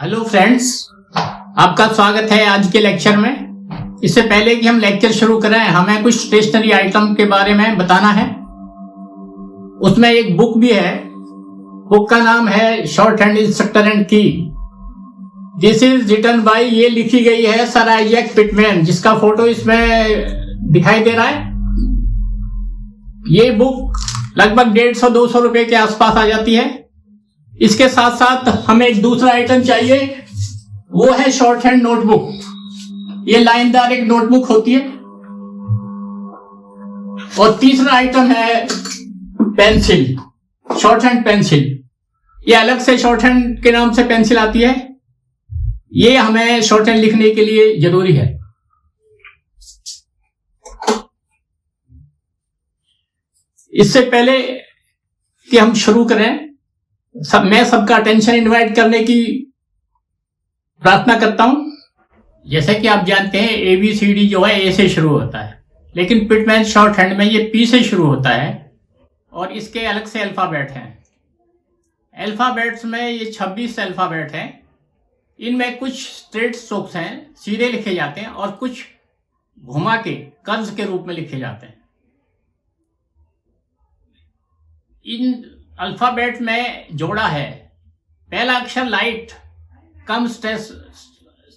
Hello friends, आपका स्वागत है आज के लेक्चर में। इससे पहले कि हम लेक्चर शुरू करें, हमें कुछ स्टेशनरी आइटम के बारे में बताना है। उसमें एक बुक भी है। बुक का नाम है शॉर्ट हैंड इंस्ट्रक्टर एंड की। दिस इज रिटन बाय, ये लिखी गई है सर आइजैक पिटमैन, जिसका फोटो इसमें दिखाई दे रहा है। ये बुक लगभग 150-200 रुपए के आसपास आ जाती है। इसके साथ साथ हमें एक दूसरा आइटम चाहिए, वो है शॉर्ट हैंड नोटबुक। ये लाइनदार एक नोटबुक होती है। और तीसरा आइटम है पेंसिल, शॉर्ट हैंड पेंसिल। ये अलग से शॉर्ट हैंड के नाम से पेंसिल आती है। ये हमें शॉर्ट हैंड लिखने के लिए जरूरी है। इससे पहले कि हम शुरू करें, मैं सबका अटेंशन इनवाइट करने की प्रार्थना करता हूं। जैसे कि आप जानते हैं ABCD जो है A से शुरू होता है, लेकिन पिटमैन शॉर्ट हैंड में ये P से शुरू होता है और इसके अलग से अल्फाबेट हैं। अल्फाबेट्स में ये 26 अल्फाबेट हैं। इनमें कुछ स्ट्रेट स्ट्रोक्स हैं, सीधे लिखे जाते हैं, और कुछ घुमा के कर्ज के रूप में लिखे जाते हैं। इन अल्फाबेट में जोड़ा है, पहला अक्षर लाइट कम स्ट्रेस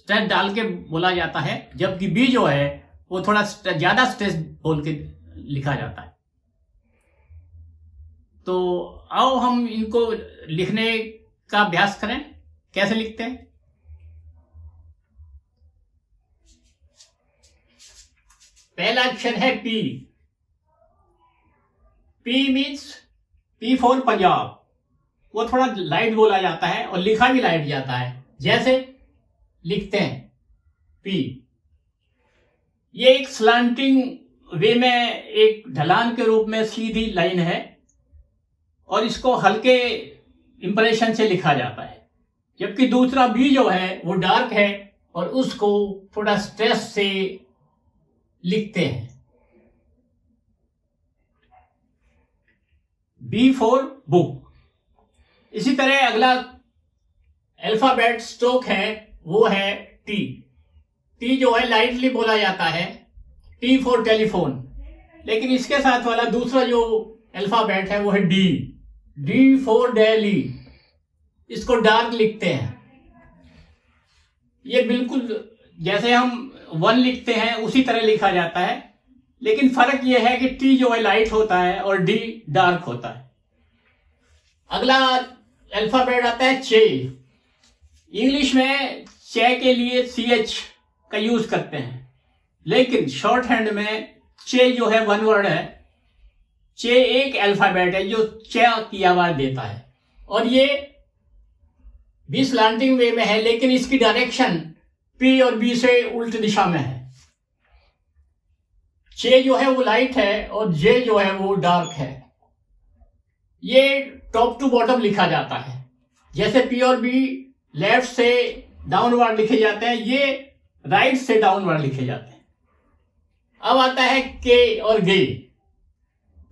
डाल के बोला जाता है, जबकि बी जो है वो थोड़ा ज्यादा स्ट्रेस बोल के लिखा जाता है। तो आओ हम इनको लिखने का अभ्यास करें। कैसे लिखते हैं? पहला अक्षर है P. P means P for Punjab. वो थोड़ा लाइट बोला जाता है और लिखा भी लाइट जाता है। जैसे लिखते हैं P। ये एक स्लांटिंग वे में एक ढलान के रूप में सीधी लाइन है और इसको हल्के इंप्रेशन से लिखा जाता है। जबकि दूसरा B जो है वो डार्क है और उसको थोड़ा स्ट्रेस से लिखते हैं। B for book. इसी तरह अगला अल्फाबेट स्ट्रोक है, वो है T। T जो है लाइटली बोला जाता है, T फॉर टेलीफोन। लेकिन इसके साथ वाला दूसरा जो अल्फाबेट है वो है D। D for Delhi. इसको डार्क लिखते हैं। ये बिल्कुल जैसे हम 1 लिखते हैं उसी तरह लिखा जाता है, लेकिन फर्क यह है कि T जो है लाइट होता है और D डार्क होता है। अगला अल्फाबेट आता है चे। इंग्लिश में चे के लिए CH का यूज करते हैं, लेकिन शॉर्ट हैंड में चे जो है 1 वर्ड है। चे एक अल्फाबेट है जो चे की आवाज देता है और ये भी स्लांटिंग वे में है, लेकिन इसकी डायरेक्शन P और B से उल्ट दिशा में है। चे जो है वो लाइट है और जे जो है वो डार्क है। ये टॉप टू बॉटम लिखा जाता है। जैसे P और B लेफ्ट से डाउनवर्ड लिखे जाते हैं, ये राइट से डाउनवर्ड लिखे जाते हैं। अब आता है के और गे।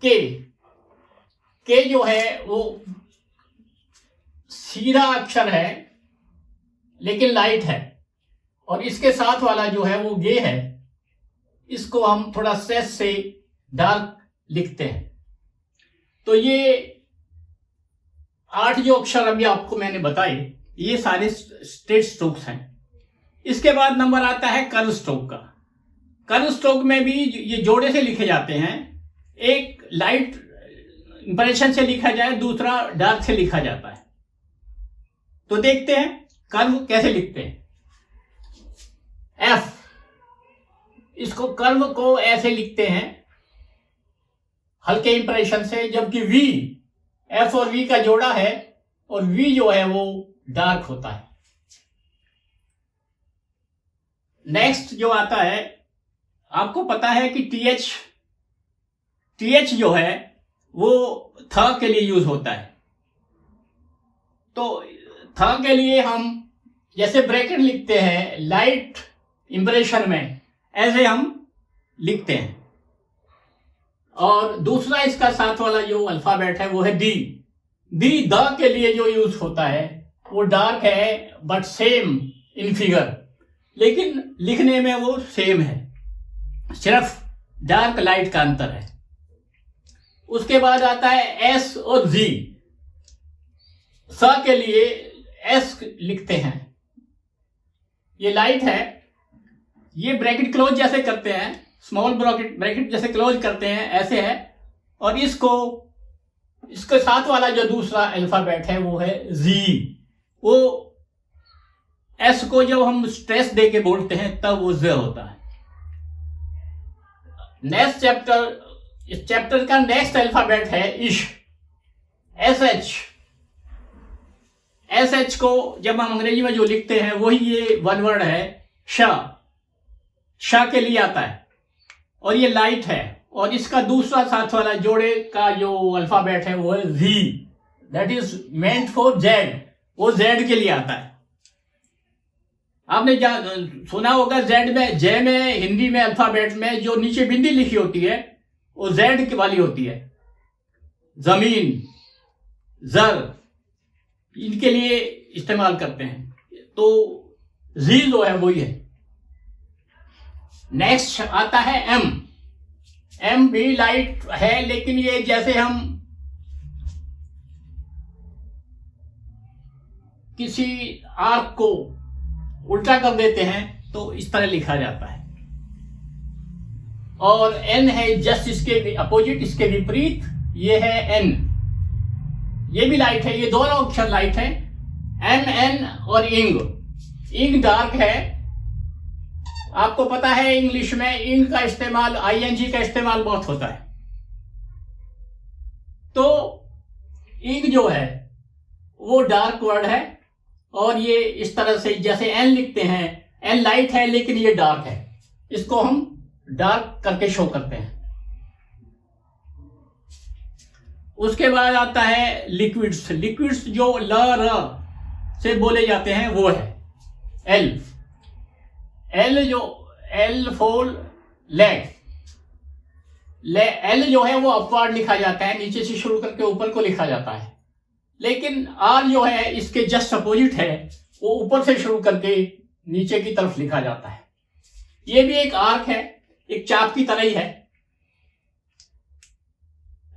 के जो है वो सीधा अक्षर है लेकिन लाइट है, और इसके साथ वाला जो है वो गे है। इसको हम थोड़ा स्ट्रेस से डार्क लिखते हैं। तो ये 8 जो अक्षर अभी आपको मैंने बताए, ये सारे स्ट्रेट स्ट्रोक्स हैं। इसके बाद नंबर आता है कर्व स्ट्रोक का। कर्व स्ट्रोक में भी ये जोड़े से लिखे जाते हैं। एक लाइट इंप्रेशन से लिखा जाए, दूसरा डार्क से लिखा जाता है। तो देखते हैं कर्व कैसे लिखते हैं। F, इसको कर्व को ऐसे लिखते हैं हल्के इंप्रेशन से, जबकि V, F और V का जोड़ा है और V जो है वो डार्क होता है। नेक्स्ट जो आता है, आपको पता है कि TH जो है वो थ के लिए यूज होता है। तो थ के लिए हम जैसे ब्रैकेट लिखते हैं लाइट इंप्रेशन में, ऐसे हम लिखते हैं। और दूसरा इसका साथ वाला जो अल्फाबेट है वो है डी। द के लिए जो यूज होता है वो डार्क है बट सेम इन फिगर, लेकिन लिखने में वो सेम है, सिर्फ डार्क लाइट का अंतर है। उसके बाद आता है एस और जी। स के लिए एस लिखते हैं, ये लाइट है, ये ब्रैकेट क्लोज जैसे करते हैं, स्मॉल ब्रैकेट जैसे क्लोज करते हैं, ऐसे है। और इसके साथ वाला जो दूसरा अल्फाबेट है वो है जी। वो एस को जब हम स्ट्रेस दे के बोलते हैं तब वो ज होता है। नेक्स्ट चैप्टर, इस चैप्टर का नेक्स्ट अल्फाबेट है इश, एस एच को जब हम अंग्रेजी में जो लिखते हैं वही ये वन वर्ड है, श के लिए आता है और ये लाइट है। और इसका दूसरा साथ वाला जोड़े का जो अल्फाबेट है वो है G, that is meant for Z, वो जेड के लिए आता है। आपने सुना होगा जेड में, जे में हिंदी में अल्फाबेट में जो नीचे बिंदी लिखी होती है वो जेड की वाली होती है। जमीन, जर, इनके लिए इस्तेमाल करते हैं, तो जी जो है वही है। नेक्स्ट आता है एम भी लाइट है, लेकिन ये जैसे हम किसी आर्क को उल्टा कर देते हैं तो इस तरह लिखा जाता है। और एन है जस्ट इसके अपोजिट, इसके विपरीत, ये है एन, ये भी लाइट है, ये दोनों अक्षर लाइट है। एम एन और इंग डार्क है। आपको पता है इंग्लिश में इंग का इस्तेमाल, आईएनजी का इस्तेमाल बहुत होता है। तो इंग जो है वो डार्क वर्ड है और ये इस तरह से जैसे एन लिखते हैं, एन लाइट है लेकिन ये डार्क है, इसको हम डार्क करके शो करते हैं। उसके बाद आता है लिक्विड्स जो ल र से बोले जाते हैं वो है एल जो एल फॉर लेग, एल जो है वो अपवर्ड लिखा जाता है, नीचे से शुरू करके ऊपर को लिखा जाता है। लेकिन आर जो है इसके जस्ट अपोजिट है, वो ऊपर से शुरू करके नीचे की तरफ लिखा जाता है। ये भी एक आर्क है, एक चाप की तरह ही है।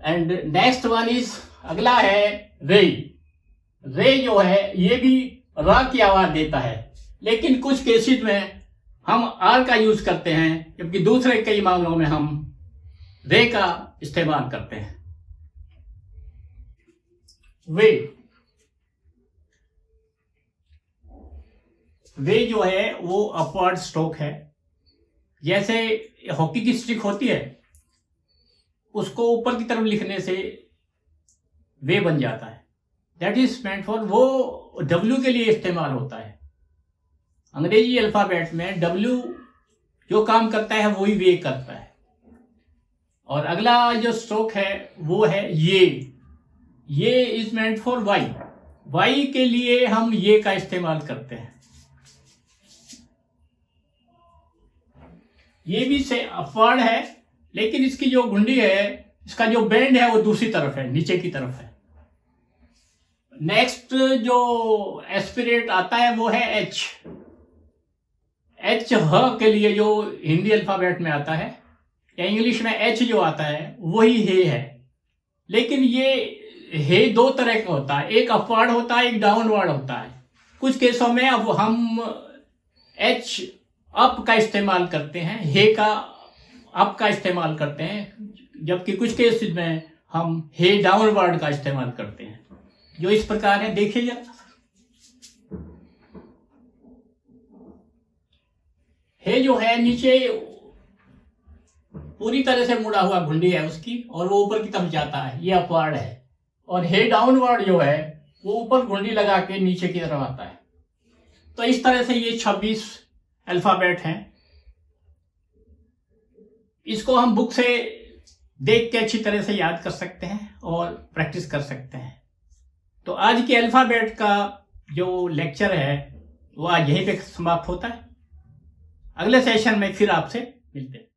एंड नेक्स्ट वन इज, अगला है रे जो है ये भी र की आवाज देता है, लेकिन कुछ केसेस में हम आर का यूज करते हैं, जबकि दूसरे कई मामलों में हम रे का इस्तेमाल करते हैं। वे जो है वो अपवर्ड स्ट्रोक है, जैसे हॉकी की स्टिक होती है उसको ऊपर की तरफ लिखने से वे बन जाता है। दैट इज मेंट फॉर, वो डब्ल्यू के लिए इस्तेमाल होता है। अंग्रेजी अल्फाबेट में डब्ल्यू जो काम करता है वही वे करता है। और अगला जो स्ट्रोक है वो है ये इज मेंट फॉर वाई के लिए हम ये का इस्तेमाल करते हैं। ये भी से अपवर्ड है, लेकिन इसकी जो घुंडी है, इसका जो बेंड है वो दूसरी तरफ है, नीचे की तरफ है। नेक्स्ट जो एस्पिरेट आता है वो है एच ह के लिए जो हिंदी अल्फाबेट में आता है, या इंग्लिश में एच जो आता है वही हे है। लेकिन ये हे दो तरह का होता है, एक अपवर्ड होता है, एक डाउनवर्ड होता है। कुछ केसों में अब हम एच अप का इस्तेमाल करते हैं, हे का अप का इस्तेमाल करते हैं, जबकि कुछ केसेस में हम हे डाउनवर्ड का इस्तेमाल करते हैं, जो इस प्रकार है। देखिए जरा, हे जो है नीचे पूरी तरह से मुड़ा हुआ घुंडी है उसकी, और वो ऊपर की तरफ जाता है, ये अपवर्ड है। और हे डाउनवर्ड जो है वो ऊपर घुंडी लगा के नीचे की तरफ आता है। तो इस तरह से ये 26 अल्फाबेट हैं। इसको हम बुक से देख के अच्छी तरह से याद कर सकते हैं और प्रैक्टिस कर सकते हैं। तो आज के अल्फाबेट का जो लेक्चर है वो आज यहीं पे समाप्त होता है। अगले सेशन में फिर आपसे मिलते हैं।